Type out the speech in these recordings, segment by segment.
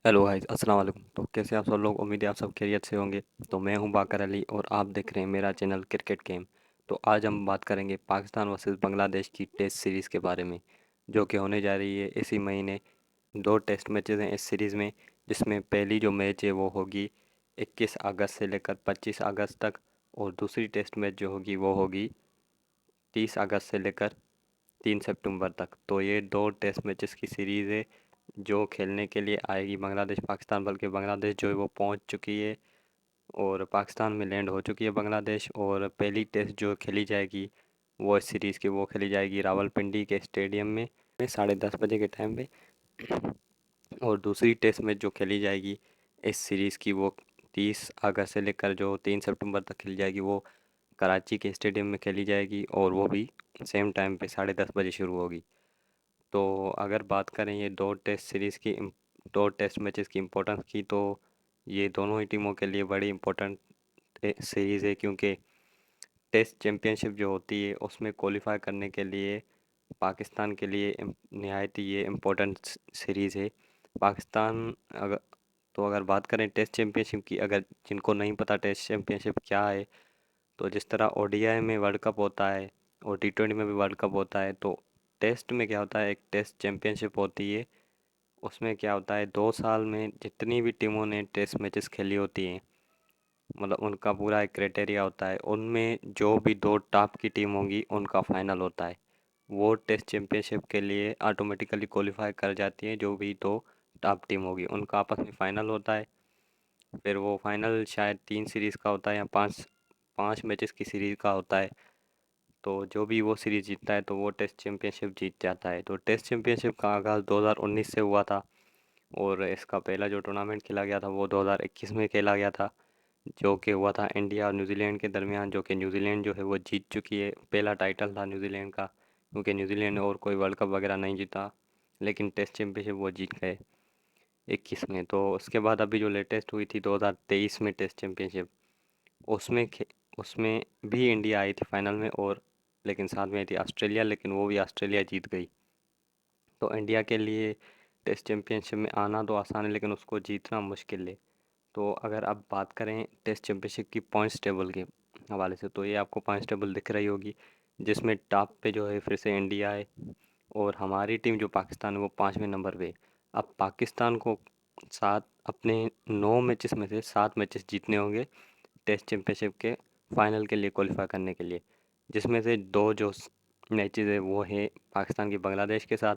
Hello guys, अस्सलाम वालेकुम। तो कैसे हैं आप सब लोग? उम्मीद है आप सब खैरियत से होंगे। तो मैं हूं बाकर अली और आप देख रहे हैं मेरा चैनल क्रिकेट गेम। तो आज हम बात करेंगे पाकिस्तान वर्सेस बांग्लादेश की टेस्ट सीरीज़ के बारे में, जो कि होने जा रही है इसी महीने। दो टेस्ट मैचेस हैं इस सीरीज़ में, जिसमें पहली जो मैच है वो होगी 21 अगस्त से लेकर 25 अगस्त तक, और दूसरी टेस्ट मैच जो होगी वो होगी 30 अगस्त से लेकर 3 सितंबर तक। तो ये दो टेस्ट मैचेस की सीरीज़ है जो खेलने के लिए आएगी बांग्लादेश पाकिस्तान, बल्कि बांग्लादेश जो है वो पहुंच चुकी है और पाकिस्तान में लैंड हो चुकी है बांग्लादेश। और पहली टेस्ट जो खेली जाएगी वो इस सीरीज़ की वो खेली जाएगी रावलपिंडी के स्टेडियम में 10:30 बजे के टाइम पे। और दूसरी टेस्ट मैच जो खेली जाएगी इस सीरीज़ की वो 30 अगस्त से लेकर जो 3 सितंबर तक खेली जाएगी, वो कराची के स्टेडियम में खेली जाएगी और वो भी सेम टाइम पे 10:30 बजे शुरू होगी। तो अगर बात करें ये दो टेस्ट सीरीज़ की दो टेस्ट मैचेस की इम्पोर्टेंस की, तो ये दोनों ही टीमों के लिए बड़ी इम्पोर्टेंट सीरीज़ है, क्योंकि टेस्ट चैम्पियनशिप जो होती है उसमें क्वालिफाई करने के लिए पाकिस्तान के लिए नहायत ही ये इम्पोर्टेंट सीरीज़ है। पाकिस्तान अगर अगर बात करें टेस्ट चैम्पियनशिप की, अगर जिनको नहीं पता टेस्ट चैम्पियनशिप क्या है, तो जिस तरह ओडीआई में वर्ल्ड कप होता है और टी20 में भी वर्ल्ड कप होता है, तो टेस्ट में क्या होता है, एक टेस्ट चैम्पियनशिप होती है। उसमें क्या होता है, 2 साल में जितनी भी टीमों ने टेस्ट मैचेस खेली होती हैं, मतलब उनका पूरा एक क्राइटेरिया होता है, उनमें जो भी दो टॉप की टीम होंगी उनका फाइनल होता है। वो टेस्ट चैम्पियनशिप के लिए ऑटोमेटिकली क्वालिफाई कर जाती है। जो भी दो टॉप टीम होगी उनका आपस में फाइनल होता है। फिर वो फाइनल शायद 3 सीरीज़ का होता है या पाँच पाँच मैचेस की सीरीज़ का होता है। तो जो भी वो सीरीज़ जीतता है तो वो टेस्ट चैम्पियनशिप जीत जाता है। तो टेस्ट चैम्पियनशिप का आगाज़ 2019 से हुआ था, और इसका पहला जो टूर्नामेंट खेला गया था वो 2021 में खेला गया था, जो कि हुआ था इंडिया और न्यूजीलैंड के दरमियान, जो कि न्यूजीलैंड जो है वो जीत चुकी है। पहला टाइटल था न्यूजीलैंड का, क्योंकि न्यूजीलैंड ने और कोई वर्ल्ड कप वगैरह नहीं जीता, लेकिन टेस्ट चैम्पियनशिप वो जीत गए 21 में। तो उसके बाद अभी जो लेटेस्ट हुई थी 2023 में टेस्ट चैम्पियनशिप, उसमें उसमें भी इंडिया आई थी फाइनल में, और लेकिन साथ में आई थी ऑस्ट्रेलिया, लेकिन वो भी ऑस्ट्रेलिया जीत गई। तो इंडिया के लिए टेस्ट चैम्पियनशिप में आना तो आसान है, लेकिन उसको जीतना मुश्किल है। तो अगर आप बात करें टेस्ट चैम्पियनशिप की पॉइंट्स टेबल के हवाले से, तो ये आपको पॉइंट्स टेबल दिख रही होगी, जिसमें टॉप पे जो है फिर से इंडिया है, और हमारी टीम जो पाकिस्तान है वो 5वें नंबर पे है। अब पाकिस्तान को सात अपने 9 मैचेस में से 7 मैचेस जीतने होंगे टेस्ट चैम्पियनशिप के फाइनल के लिए क्वालिफाई करने के लिए, जिसमें से दो जो मैचेस है वो है पाकिस्तान की बांग्लादेश के साथ,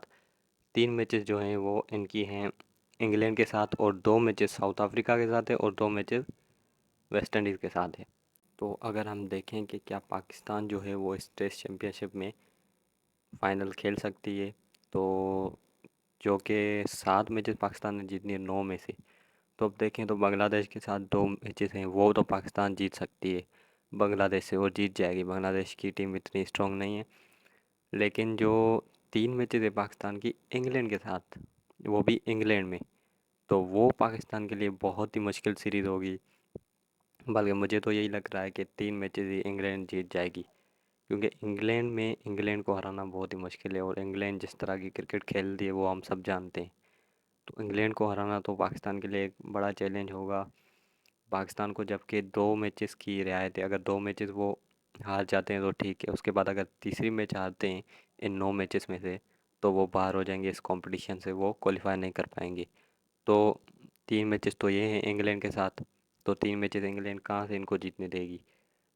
3 मैचेस जो हैं वो इनकी हैं इंग्लैंड के साथ, और 2 मैचेस साउथ अफ्रीका के साथ है, और 2 मैचेस वेस्ट इंडीज़ के साथ है। तो अगर हम देखें कि क्या पाकिस्तान जो है वो इस टेस्ट चैम्पियनशिप में फ़ाइनल खेल सकती है, तो जो कि 7 मैचेस पाकिस्तान ने जीतनी है 9 में से, तो अब देखें तो बांग्लादेश के साथ 2 मैचेस हैं वो तो पाकिस्तान जीत सकती है बांग्लादेश से, और जीत जाएगी। बांग्लादेश की टीम इतनी स्ट्रांग नहीं है। लेकिन जो 3 मैचेस है पाकिस्तान की इंग्लैंड के साथ, वो भी इंग्लैंड में, तो वो पाकिस्तान के लिए बहुत ही मुश्किल सीरीज़ होगी। बल्कि मुझे तो यही लग रहा है कि 3 मैचेस ही इंग्लैंड जीत जाएगी, क्योंकि इंग्लैंड में इंग्लैंड को हराना बहुत ही मुश्किल है, और इंग्लैंड जिस तरह की क्रिकेट खेलती है वो हम सब जानते हैं। तो इंग्लैंड को हराना तो पाकिस्तान के लिए एक बड़ा चैलेंज होगा। पाकिस्तान को जबकि 2 मैचेस की रियायत है, अगर 2 मैचेस वो हार जाते हैं तो ठीक है, उसके बाद अगर तीसरी मैच हारते हैं इन 9 मैचेस में से, तो वो बाहर हो जाएंगे इस कंपटीशन से, वो क्वालिफाई नहीं कर पाएंगे। तो 3 मैचेस तो ये हैं इंग्लैंड के साथ। तो 3 मैचेस इंग्लैंड कहाँ से इनको जीतने देगी?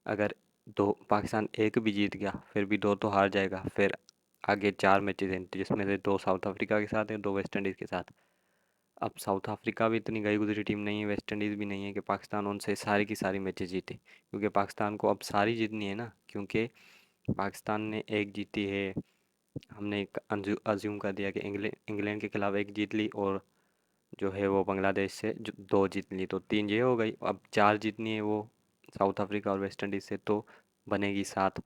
अगर दो पाकिस्तान एक भी जीत गया फिर भी दो तो हार जाएगा। फिर आगे 4 मैचेस हैं, जिसमें से 2 साउथ अफ्रीका के साथ हैं, 2 वेस्ट इंडीज़ के साथ। अब साउथ अफ्रीका भी इतनी गई गुजरी टीम नहीं है, वेस्ट इंडीज़ भी नहीं है कि पाकिस्तान उनसे सारी की सारी मैचेस जीते, क्योंकि पाकिस्तान को अब सारी जीतनी है ना। क्योंकि पाकिस्तान ने एक जीती है, हमने एक अज्यूम कर दिया कि इंग्लैंड इंग्लैंड के खिलाफ एक जीत ली, और जो है वो बांग्लादेश से जो 2 जीत ली, तो 3 ये हो गई। अब 4 जीतनी है वो साउथ अफ्रीका और वेस्ट इंडीज़ से, तो बनेगी 7।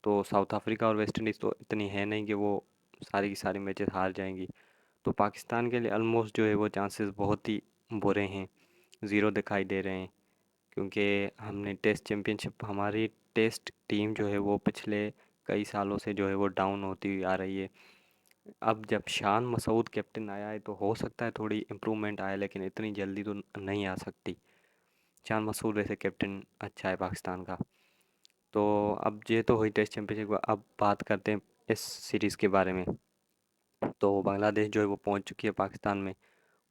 तो साउथ अफ्रीका और वेस्ट इंडीज़ तो इतनी है नहीं कि वो सारी की सारी मैचेस हार जाएंगी। तो पाकिस्तान के लिए ऑलमोस्ट जो है वो चांसेस बहुत ही बुरे हैं, ज़ीरो दिखाई दे रहे हैं। क्योंकि हमने टेस्ट चैम्पियनशिप, हमारी टेस्ट टीम जो है वो पिछले कई सालों से जो है वो डाउन होती हुई आ रही है। अब जब शान मसूद कैप्टन आया है तो हो सकता है थोड़ी इम्प्रूवमेंट आए, लेकिन इतनी जल्दी तो नहीं आ सकती। शान मसूद वैसे कैप्टन अच्छा है पाकिस्तान का। तो अब ये तो हुई टेस्ट चैंपियनशिप, अब बात करते हैं इस सीरीज़ के बारे में। तो बांग्लादेश जो है वो पहुंच चुकी है पाकिस्तान में।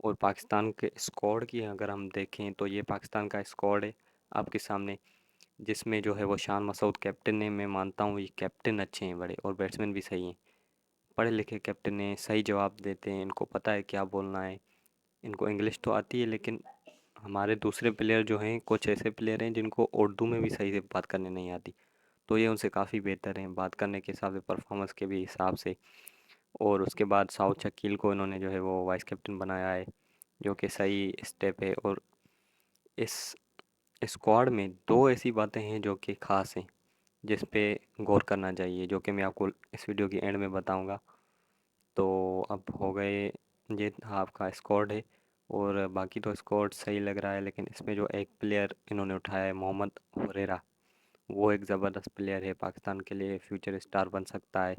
और पाकिस्तान के स्क्वाड की अगर हम देखें तो ये पाकिस्तान का स्क्वाड है आपके सामने, जिसमें जो है वो शान मसूद कैप्टन है। मैं मानता हूँ ये कैप्टन अच्छे हैं बड़े, और बैट्समैन भी सही हैं। पढ़े लिखे कैप्टन हैं, सही जवाब देते हैं, इनको पता है क्या बोलना है। इनको इंग्लिश तो आती है, लेकिन हमारे दूसरे प्लेयर जो हैं, कुछ ऐसे प्लेयर हैं जिनको उर्दू में भी सही से बात करने नहीं आती। तो ये उनसे काफ़ी बेहतर हैं बात करने के हिसाब से, परफॉर्मेंस के भी हिसाब से। और उसके बाद साउथ शकील को इन्होंने जो है वो वाइस कैप्टन बनाया है, जो कि सही स्टेप है। और इस स्क्वाड में दो ऐसी बातें हैं जो कि ख़ास हैं, जिस पे गौर करना चाहिए, जो कि मैं आपको इस वीडियो की एंड में बताऊंगा। तो अब हो गए, ये आपका स्क्वाड है। और बाकी तो स्क्वाड सही लग रहा है, लेकिन इसमें जो एक प्लेयर इन्होंने उठाया है, मोहम्मद हुरैरा, वो एक ज़बरदस्त प्लेयर है, पाकिस्तान के लिए फ्यूचर स्टार बन सकता है।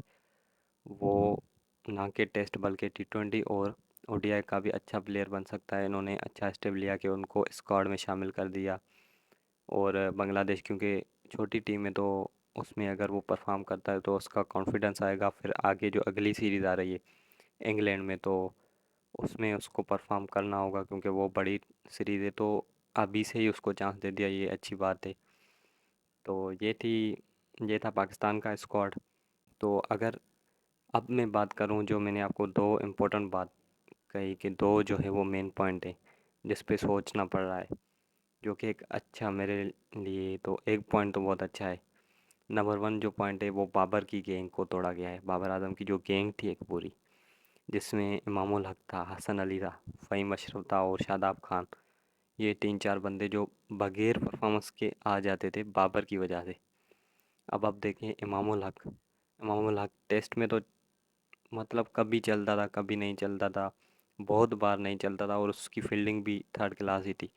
वो ना के टेस्ट बल्कि टी20 और ओडीआई का भी अच्छा प्लेयर बन सकता है। इन्होंने अच्छा स्टेप लिया कि उनको स्क्वाड में शामिल कर दिया। और बांग्लादेश क्योंकि छोटी टीम है, तो उसमें अगर वो परफॉर्म करता है तो उसका कॉन्फिडेंस आएगा, फिर आगे जो अगली सीरीज़ आ रही है इंग्लैंड में, तो उसमें उसको परफॉर्म करना होगा, क्योंकि वो बड़ी सीरीज़ है। तो अभी से ही उसको चांस दे दिया, ये अच्छी बात है। तो ये था पाकिस्तान का स्क्वाड। तो अगर अब मैं बात करूं, जो मैंने आपको दो इम्पोर्टेंट बात कही कि दो जो है वो मेन पॉइंट है जिस पे सोचना पड़ रहा है, जो कि एक अच्छा मेरे लिए, तो एक पॉइंट तो बहुत अच्छा है। नंबर वन जो पॉइंट है वो बाबर की गैंग को तोड़ा गया है। बाबर आजम की जो गैंग थी एक पूरी, जिसमें इमामुल हक था, हसन अली था, फ़हीम अशरफ था और शादाब खान। ये तीन चार बंदे जो बगैर परफॉर्मेंस के आ जाते थे बाबर की वजह से। अब आप देखें इमामुल हक टेस्ट में तो मतलब कभी चलता था, कभी नहीं चलता था, बहुत बार नहीं चलता था, और उसकी फील्डिंग भी थर्ड क्लास ही थी।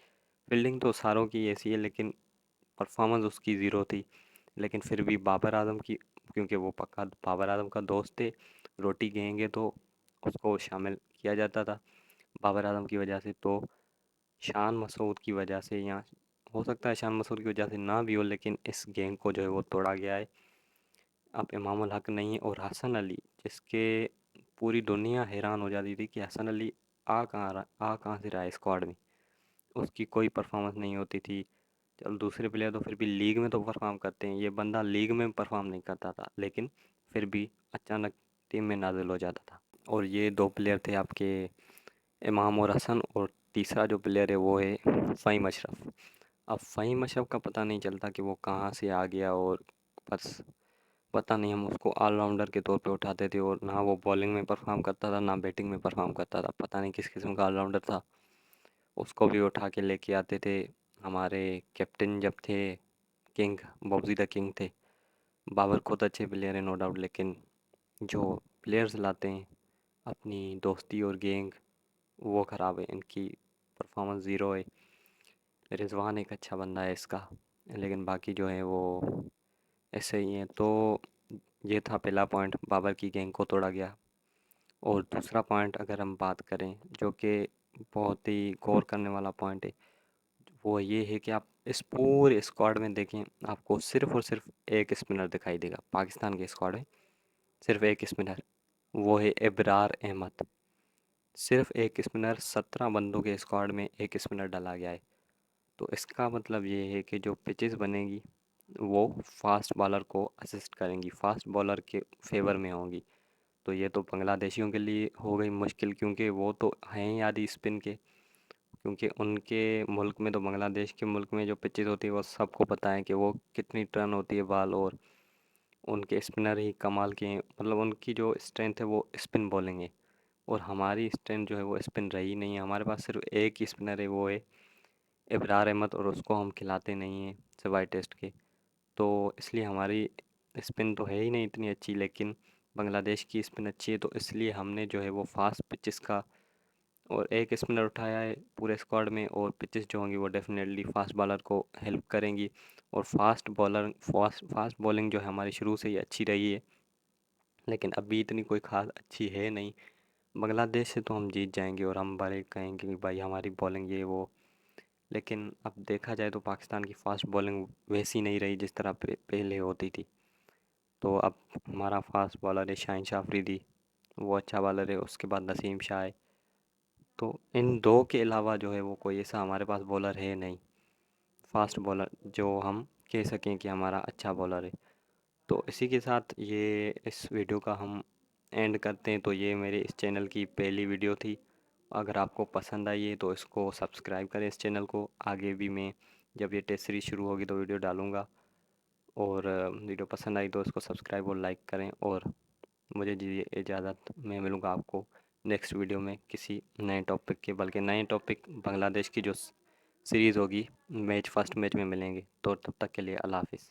फील्डिंग तो सारों की ऐसी है, लेकिन परफॉर्मेंस उसकी ज़ीरो थी। लेकिन फिर भी बाबर आजम की, क्योंकि वो पक्का बाबर आजम का दोस्त थे, रोटी गएंगे तो उसको शामिल किया जाता था बाबर आजम की वजह से। तो शान मसूद की वजह से, या हो सकता है शान मसूद की वजह से ना भी हो, लेकिन इस गैंग को जो है वो तोड़ा गया है। अब इमामुल हक नहीं है, और हसन अली, जिसके पूरी दुनिया हैरान हो जाती थी कि हसन अली आ कहाँ से रहा है स्क्वाड में, उसकी कोई परफॉर्मेंस नहीं होती थी। चल दूसरे प्लेयर तो फिर भी लीग में तो परफॉर्म करते हैं, ये बंदा लीग में परफॉर्म नहीं करता था, लेकिन फिर भी अचानक टीम में नाजिल हो जाता था। और ये दो प्लेयर थे आपके, इमाम और हसन, और तीसरा जो प्लेयर है वो है फ़हीम अशरफ। अब फ़हीम अशरफ का पता नहीं चलता कि वो कहाँ से आ गया, और बस पता नहीं, हम उसको ऑलराउंडर के तौर पे उठाते थे, और ना वो बॉलिंग में परफॉर्म करता था ना बैटिंग में परफॉर्म करता था, पता नहीं किस किस्म का ऑलराउंडर था। उसको भी उठा के लेके आते थे हमारे कैप्टन जब थे, किंग, बॉबजी द किंग थे। बाबर खुद अच्छे प्लेयर हैं नो डाउट, लेकिन जो प्लेयर्स लाते हैं अपनी दोस्ती और गैंग, वो ख़राब है, इनकी परफॉर्मेंस ज़ीरो है। रिजवान एक अच्छा बंदा है इसका, लेकिन बाकी जो है वो ऐसे ही हैं। तो ये था पहला पॉइंट, बाबर की गैंग को तोड़ा गया। और दूसरा पॉइंट अगर हम बात करें, जो कि बहुत ही गौर करने वाला पॉइंट है, वो ये है कि आप इस पूरे स्क्वाड में देखें, आपको सिर्फ और सिर्फ एक स्पिनर दिखाई देगा पाकिस्तान के स्क्वाड में। सिर्फ एक स्पिनर, वो है इब्रार अहमद। सिर्फ एक स्पिनर, 17 बंदों के स्क्वाड में एक स्पिनर डाला गया है। तो इसका मतलब ये है कि जो पिचेस बनेगी वो फास्ट बॉलर को असिस्ट करेंगी, फास्ट बॉलर के फेवर में होंगी। तो ये तो बांग्लादेशियों के लिए हो गई मुश्किल, क्योंकि वो तो हैं ही आदि स्पिन के। क्योंकि उनके मुल्क में, तो बांग्लादेश के मुल्क में जो पिचेस होती है वो सबको पता है कि वो कितनी टर्न होती है बॉल, और उनके स्पिनर ही कमाल के हैं। मतलब उनकी जो स्ट्रेंथ है वो स्पिन बॉलिंग है, और हमारी स्ट्रेंथ जो है वो स्पिन रही नहीं है। हमारे पास सिर्फ एक ही स्पिनर है, वो है इब्रार अहमद, और उसको हम खिलाते नहीं हैं सिवाय टेस्ट के। तो इसलिए हमारी स्पिन तो है ही नहीं इतनी अच्छी, लेकिन बांग्लादेश की स्पिन अच्छी है, तो इसलिए हमने जो है वो फास्ट पिचेस का और एक स्पिनर उठाया है पूरे स्क्वाड में। और पिचेस जो होंगी वो डेफिनेटली फास्ट बॉलर को हेल्प करेंगी। और फास्ट बॉलिंग जो है हमारी शुरू से ही अच्छी रही है। लेकिन अभी इतनी कोई ख़ास अच्छी है नहीं। बांग्लादेश से तो हम जीत जाएंगे और हम बड़े कहेंगे कि भाई हमारी बॉलिंग ये वो। लेकिन अब देखा जाए तो पाकिस्तान की फास्ट बॉलिंग वैसी नहीं रही जिस तरह पहले होती थी। तो अब हमारा फास्ट बॉलर है शाहिन शाह अफरीदी, वो अच्छा बॉलर है। उसके बाद नसीम शाह है। तो इन दो के अलावा जो है वो कोई ऐसा हमारे पास बॉलर है नहीं, फास्ट बॉलर जो हम कह सकें कि हमारा अच्छा बॉलर है। तो इसी के साथ ये इस वीडियो का हम एंड करते हैं। तो ये मेरे इस चैनल की पहली वीडियो थी। अगर आपको पसंद आई है तो इसको सब्सक्राइब करें इस चैनल को। आगे भी मैं जब ये टेस्ट सीरीज शुरू होगी तो वीडियो डालूँगा। और वीडियो पसंद आई तो इसको सब्सक्राइब और लाइक करें। और मुझे दीजिए इजाज़त, मैं मिलूँगा आपको नेक्स्ट वीडियो में किसी नए टॉपिक के, बल्कि नए टॉपिक बांग्लादेश की जो सीरीज़ होगी, मैच फर्स्ट मैच में मिलेंगे। तो तब तक के लिए अल्लाह हाफ़िज़।